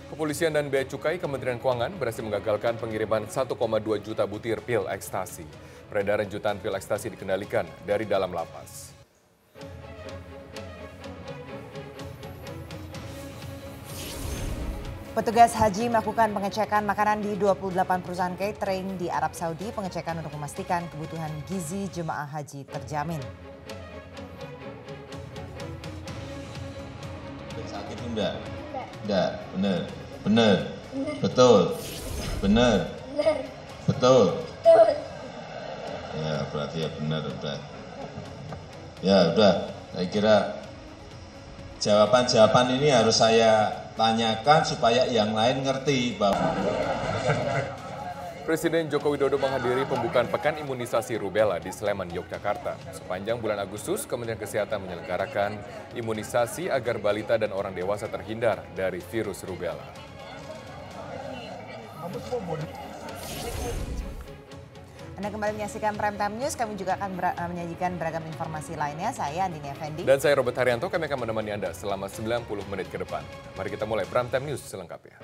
Kepolisian dan Bea Cukai Kementerian Keuangan berhasil menggagalkan pengiriman 1,2 juta butir pil ekstasi. Peredaran jutaan pil ekstasi dikendalikan dari dalam lapas. Petugas haji melakukan pengecekan makanan di 28 perusahaan catering di Arab Saudi. Pengecekan untuk memastikan kebutuhan gizi jemaah haji terjamin. Sakit enggak? Enggak, benar. Benar. Betul. Benar. Betul. Ya, berarti ya benar udah. Ya, udah. Saya kira jawaban-jawaban ini harus saya tanyakan supaya yang lain ngerti bahwa Presiden Joko Widodo menghadiri pembukaan Pekan Imunisasi Rubella di Sleman, Yogyakarta. Sepanjang bulan Agustus, Kementerian Kesehatan menyelenggarakan imunisasi agar balita dan orang dewasa terhindar dari virus rubella. Anda kembali menyaksikan Prime Time News, kami juga akan menyajikan beragam informasi lainnya. Saya Andini Effendi. Dan saya Robert Haryanto, kami akan menemani Anda selama 90 menit ke depan. Mari kita mulai Prime Time News selengkapnya.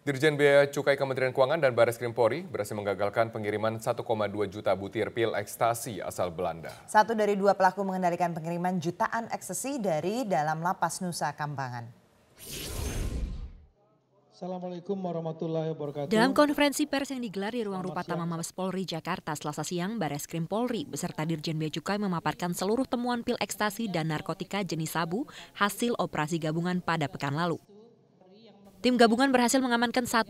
Dirjen Bea Cukai Kementerian Keuangan dan Bareskrim Polri berhasil menggagalkan pengiriman 1,2 juta butir pil ekstasi asal Belanda. Satu dari dua pelaku mengendalikan pengiriman jutaan ekstasi dari dalam lapas Nusa Kambangan. Assalamualaikum warahmatullahi wabarakatuh. Dalam konferensi pers yang digelar di ruang Rupatama Mabes Polri Jakarta Selasa siang, Bareskrim Polri beserta Dirjen Bea Cukai memaparkan seluruh temuan pil ekstasi dan narkotika jenis sabu hasil operasi gabungan pada pekan lalu. Tim gabungan berhasil mengamankan 1,2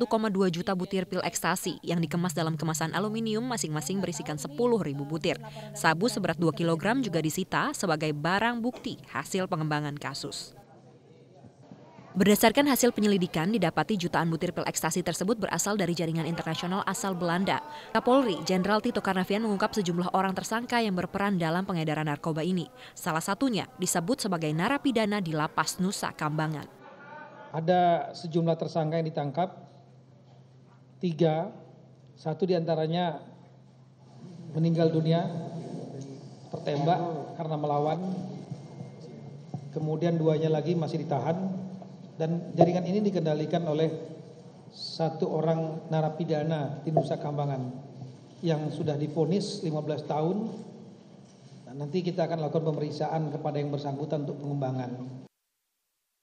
juta butir pil ekstasi yang dikemas dalam kemasan aluminium masing-masing berisikan 10.000 butir. Sabu seberat 2 kg juga disita sebagai barang bukti hasil pengembangan kasus. Berdasarkan hasil penyelidikan, didapati jutaan butir pil ekstasi tersebut berasal dari jaringan internasional asal Belanda. Kapolri, Jenderal Tito Karnavian mengungkap sejumlah orang tersangka yang berperan dalam pengedaran narkoba ini. Salah satunya disebut sebagai narapidana di Lapas Nusa Kambangan. Ada sejumlah tersangka yang ditangkap, 3, 1 diantaranya meninggal dunia, tertembak karena melawan, kemudian 2-nya lagi masih ditahan, dan jaringan ini dikendalikan oleh 1 orang narapidana di Nusa Kambangan yang sudah divonis 15 tahun, dan nanti kita akan lakukan pemeriksaan kepada yang bersangkutan untuk pengembangan.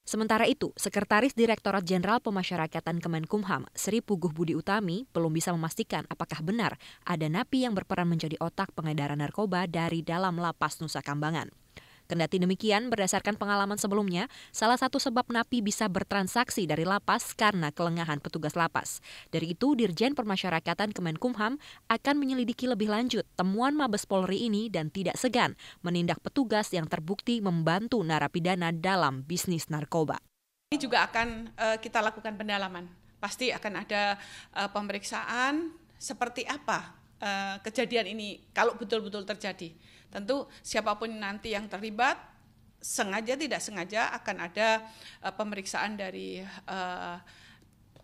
Sementara itu, Sekretaris Direktorat Jenderal Pemasyarakatan Kemenkumham, Sri Puguh Budi Utami, belum bisa memastikan apakah benar ada napi yang berperan menjadi otak pengedaran narkoba dari dalam lapas Nusa Kambangan. Kendati demikian, berdasarkan pengalaman sebelumnya, salah satu sebab napi bisa bertransaksi dari lapas karena kelengahan petugas lapas. Dari itu, Dirjen Pemasyarakatan Kemenkumham akan menyelidiki lebih lanjut temuan Mabes Polri ini dan tidak segan menindak petugas yang terbukti membantu narapidana dalam bisnis narkoba. Ini juga akan kita lakukan pendalaman. Pasti akan ada pemeriksaan seperti apa kejadian ini kalau betul-betul terjadi. Tentu siapapun nanti yang terlibat, sengaja tidak sengaja akan ada pemeriksaan dari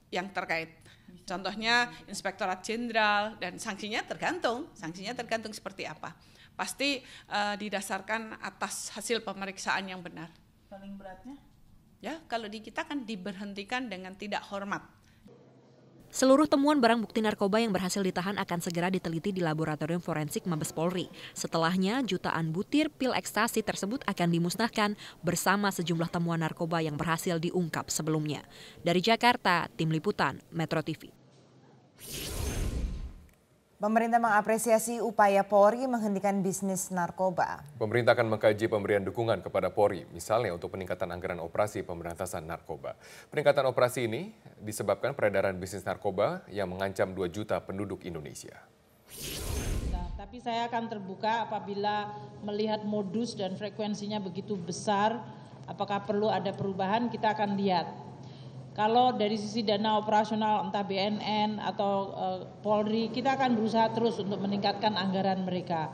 yang terkait. Contohnya Inspektorat Jenderal, dan sanksinya tergantung seperti apa. Pasti didasarkan atas hasil pemeriksaan yang benar. Paling beratnya? Ya, kalau di kita kan diberhentikan dengan tidak hormat. Seluruh temuan barang bukti narkoba yang berhasil ditahan akan segera diteliti di Laboratorium Forensik Mabes Polri. Setelahnya, jutaan butir pil ekstasi tersebut akan dimusnahkan bersama sejumlah temuan narkoba yang berhasil diungkap sebelumnya. Dari Jakarta, Tim Liputan, Metro TV. Pemerintah mengapresiasi upaya Polri menghentikan bisnis narkoba. Pemerintah akan mengkaji pemberian dukungan kepada Polri, misalnya untuk peningkatan anggaran operasi pemberantasan narkoba. Peningkatan operasi ini disebabkan peredaran bisnis narkoba yang mengancam 2 juta penduduk Indonesia. Nah, tapi saya akan terbuka apabila melihat modus dan frekuensinya begitu besar, apakah perlu ada perubahan, kita akan lihat. Kalau dari sisi dana operasional entah BNN atau Polri, kita akan berusaha terus untuk meningkatkan anggaran mereka.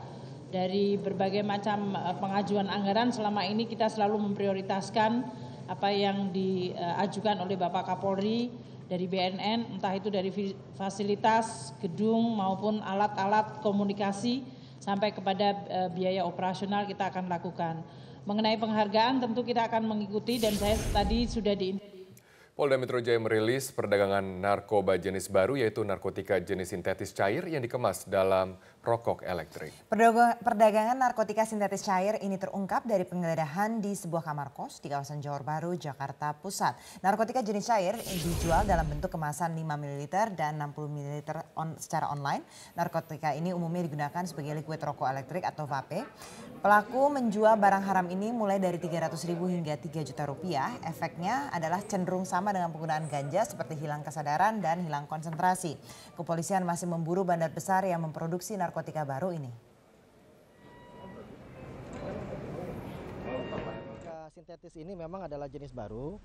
Dari berbagai macam pengajuan anggaran selama ini kita selalu memprioritaskan apa yang diajukan oleh Bapak Kapolri dari BNN, entah itu dari fasilitas, gedung maupun alat-alat komunikasi sampai kepada biaya operasional kita akan lakukan. Mengenai penghargaan tentu kita akan mengikuti dan saya tadi sudah Polda Metro Jaya merilis perdagangan narkoba jenis baru yaitu narkotika jenis sintetis cair yang dikemas dalam rokok elektrik. Perdagangan narkotika sintetis cair ini terungkap dari penggeledahan di sebuah kamar kos di kawasan Johor Bahru, Jakarta Pusat. Narkotika jenis cair dijual dalam bentuk kemasan 5 ml dan 60 ml secara online. Narkotika ini umumnya digunakan sebagai liquid rokok elektrik atau vape. Pelaku menjual barang haram ini mulai dari Rp300.000 hingga Rp3 juta. Efeknya adalah cenderung sama dengan penggunaan ganja seperti hilang kesadaran dan hilang konsentrasi. Kepolisian masih memburu bandar besar yang memproduksi narkotika baru ini. Sintetis ini memang adalah jenis baru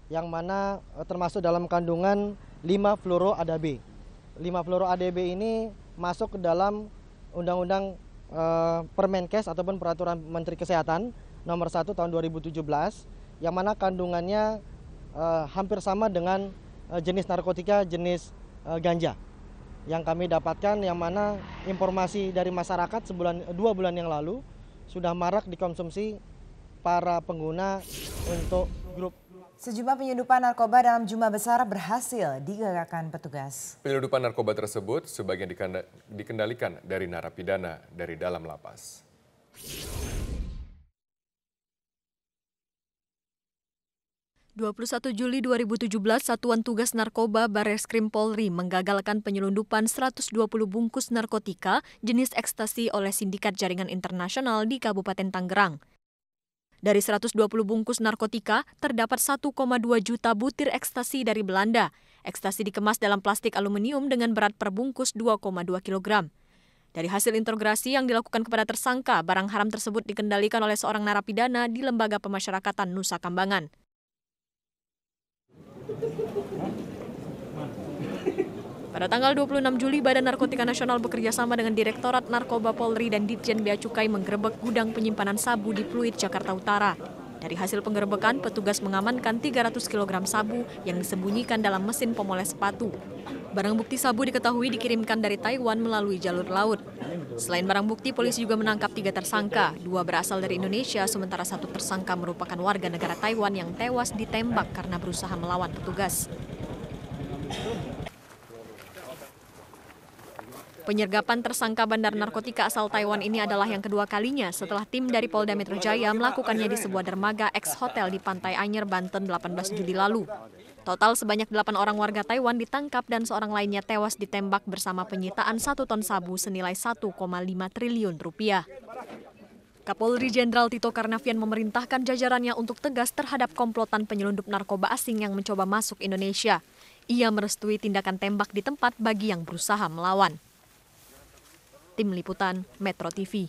yang mana termasuk dalam kandungan 5-fluoroADB. 5-fluoroADB ini masuk ke dalam Undang-Undang Permenkes ataupun Peraturan Menteri Kesehatan nomor 1 tahun 2017 yang mana kandungannya hampir sama dengan jenis narkotika jenis ganja yang kami dapatkan, yang mana informasi dari masyarakat 2 bulan yang lalu sudah marak dikonsumsi para pengguna untuk grup. Sejumlah penyelundupan narkoba dalam jumlah besar berhasil digagalkan petugas. Penyelundupan narkoba tersebut sebagian dikendalikan dari narapidana dari dalam lapas. 21 Juli 2017, Satuan Tugas Narkoba Barreskrim Polri menggagalkan penyelundupan 120 bungkus narkotika jenis ekstasi oleh sindikat jaringan internasional di Kabupaten Tangerang. Dari 120 bungkus narkotika, terdapat 1,2 juta butir ekstasi dari Belanda. Ekstasi dikemas dalam plastik aluminium dengan berat per bungkus 2,2 kg. Dari hasil interogasi yang dilakukan kepada tersangka, barang haram tersebut dikendalikan oleh seorang narapidana di Lembaga Pemasyarakatan Nusa Kambangan. Pada tanggal 26 Juli, Badan Narkotika Nasional bekerjasama dengan Direktorat Narkoba Polri dan Ditjen Bea Cukai menggerebek gudang penyimpanan sabu di Pluit, Jakarta Utara. Dari hasil penggerebekan, petugas mengamankan 300 kg sabu yang disembunyikan dalam mesin pemoles sepatu. Barang bukti sabu diketahui dikirimkan dari Taiwan melalui jalur laut. Selain barang bukti, polisi juga menangkap 3 tersangka. 2 berasal dari Indonesia, sementara 1 tersangka merupakan warga negara Taiwan yang tewas ditembak karena berusaha melawan petugas. Penyergapan tersangka bandar narkotika asal Taiwan ini adalah yang kedua kalinya setelah tim dari Polda Metro Jaya melakukannya di sebuah dermaga ex-hotel di Pantai Anyer, Banten 18 Juli lalu. Total sebanyak 8 orang warga Taiwan ditangkap dan seorang lainnya tewas ditembak bersama penyitaan 1 ton sabu senilai 1,5 triliun rupiah. Kapolri Jenderal Tito Karnavian memerintahkan jajarannya untuk tegas terhadap komplotan penyelundup narkoba asing yang mencoba masuk Indonesia. Ia merestui tindakan tembak di tempat bagi yang berusaha melawan. Tim Liputan Metro TV.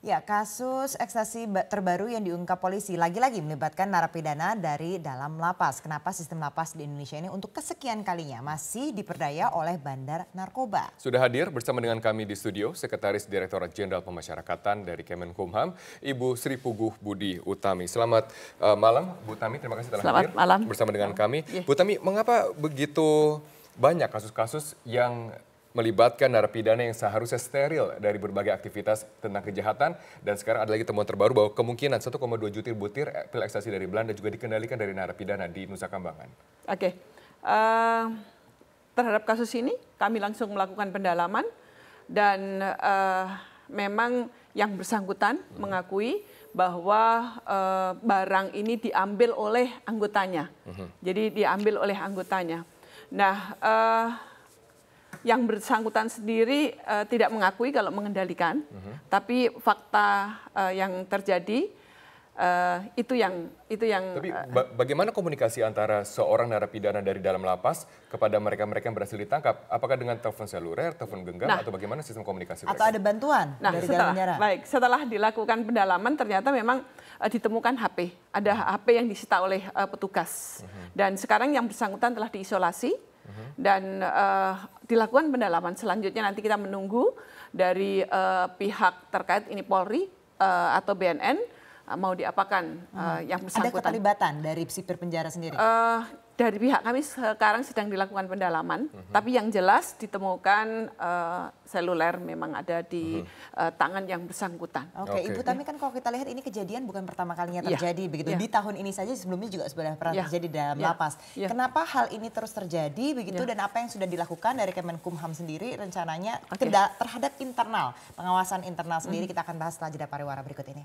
Ya, kasus ekstasi terbaru yang diungkap polisi lagi-lagi melibatkan narapidana dari dalam lapas. Kenapa sistem lapas di Indonesia ini untuk kesekian kalinya masih diperdaya oleh bandar narkoba? Sudah hadir bersama dengan kami di studio Sekretaris Direktorat Jenderal Pemasyarakatan dari Kemenkumham, Ibu Sri Puguh Budi Utami. Selamat malam, Bu Tami. Terima kasih telah hadir bersama dengan kami. Bu Tami, mengapa begitu banyak kasus-kasus yang melibatkan narapidana yang seharusnya steril dari berbagai aktivitas tentang kejahatan, dan sekarang ada lagi temuan terbaru bahwa kemungkinan 1,2 juta butir pil ekstasi dari Belanda juga dikendalikan dari narapidana di Nusa Kambangan. Oke, terhadap kasus ini kami langsung melakukan pendalaman dan memang yang bersangkutan mengakui bahwa barang ini diambil oleh anggotanya. Jadi diambil oleh anggotanya. Nah, yang bersangkutan sendiri tidak mengakui kalau mengendalikan, tapi fakta yang terjadi itu yang. Tapi bagaimana komunikasi antara seorang narapidana dari dalam lapas kepada mereka-mereka yang berhasil ditangkap? Apakah dengan telepon seluler, telepon genggam, atau bagaimana sistem komunikasi mereka? Atau ada bantuan dari dalam penjara? Setelah dilakukan pendalaman ternyata memang ditemukan HP. Ada HP yang disita oleh petugas. Dan sekarang yang bersangkutan telah diisolasi. Dan dilakukan pendalaman. Selanjutnya nanti kita menunggu dari pihak terkait, ini Polri atau BNN, mau diapakan yang bersangkutan. Ada keterlibatan dari sipir penjara sendiri? Dari pihak kami sekarang sedang dilakukan pendalaman, tapi yang jelas ditemukan seluler memang ada di tangan yang bersangkutan. Oke, Ibu Tami, kan kalau kita lihat ini kejadian bukan pertama kalinya terjadi begitu. Di tahun ini saja sebelumnya juga sudah pernah terjadi dalam lapas. Kenapa hal ini terus terjadi begitu dan apa yang sudah dilakukan dari Kemenkumham sendiri rencananya terhadap internal, pengawasan internal sendiri, kita akan bahas setelah jeda pariwara berikut ini.